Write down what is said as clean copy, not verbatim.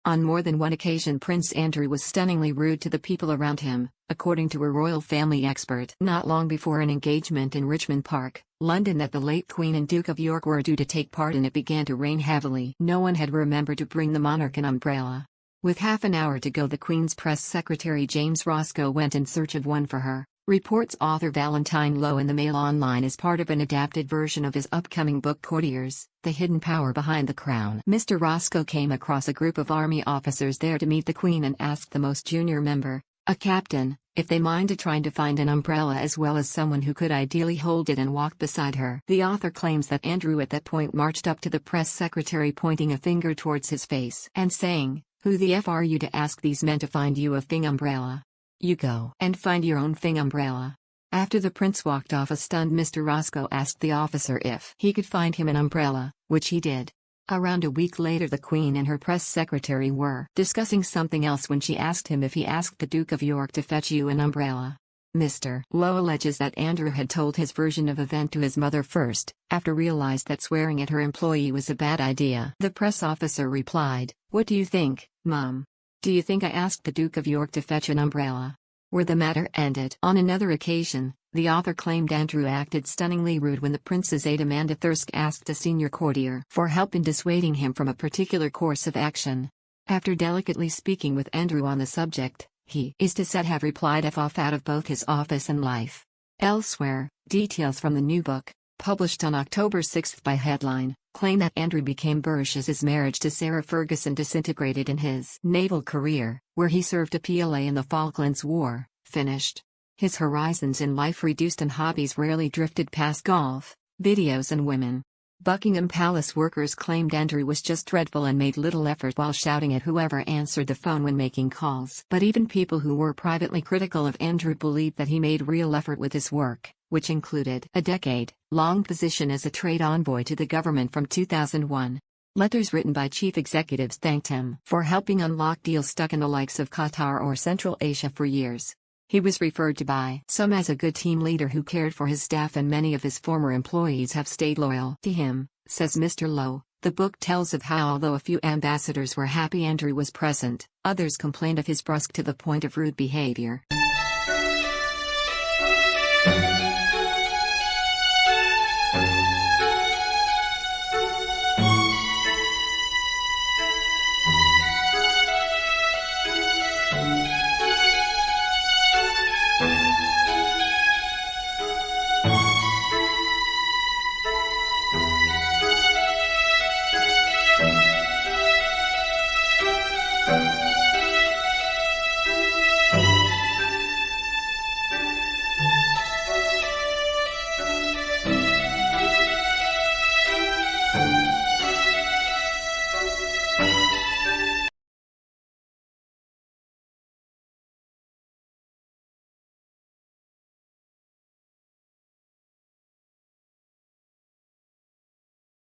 On more than one occasion Prince Andrew was stunningly rude to the people around him, according to a royal family expert. Not long before an engagement in Richmond Park, London that the late Queen and Duke of York were due to take part in, it began to rain heavily. No one had remembered to bring the monarch an umbrella. With half an hour to go, the Queen's press secretary James Roscoe went in search of one for her, reports author Valentine Lowe in the Mail Online as part of an adapted version of his upcoming book Courtiers, The Hidden Power Behind the Crown. Mr. Roscoe came across a group of army officers there to meet the Queen and asked the most junior member, a captain, if they minded trying to find an umbrella as well as someone who could ideally hold it and walk beside her. The author claims that Andrew at that point marched up to the press secretary pointing a finger towards his face and saying, "Who the F are you to ask these men to find you a thing umbrella? You go and find your own thing umbrella." After the prince walked off, a stunned Mr. Roscoe asked the officer if he could find him an umbrella, which he did. Around a week later, the Queen and her press secretary were discussing something else when she asked him if he asked the Duke of York to fetch you an umbrella. Mr. Lowe alleges that Andrew had told his version of event to his mother first, after realized that swearing at her employee was a bad idea. The press officer replied, "What do you think, Mum? Do you think I asked the Duke of York to fetch an umbrella?" Where the matter ended. On another occasion, the author claimed Andrew acted stunningly rude when the prince's aide Amanda Thirsk asked a senior courtier for help in dissuading him from a particular course of action. After delicately speaking with Andrew on the subject, he is to said have replied "F off" out of both his office and life. Elsewhere, details from the new book, published on October 6 by Headline, claim that Andrew became boorish as his marriage to Sarah Ferguson disintegrated and his naval career, where he served a PLA in the Falklands War, finished. His horizons in life reduced and hobbies rarely drifted past golf, videos and women. Buckingham Palace workers claimed Andrew was just dreadful and made little effort while shouting at whoever answered the phone when making calls. But even people who were privately critical of Andrew believed that he made real effort with his work, which included a decade-long position as a trade envoy to the government from 2001. Letters written by chief executives thanked him for helping unlock deals stuck in the likes of Qatar or Central Asia for years. He was referred to by some as a good team leader who cared for his staff, and many of his former employees have stayed loyal to him, says Mr. Lowe. The book tells of how, although a few ambassadors were happy Andrew was present, others complained of his brusque to the point of rude behavior.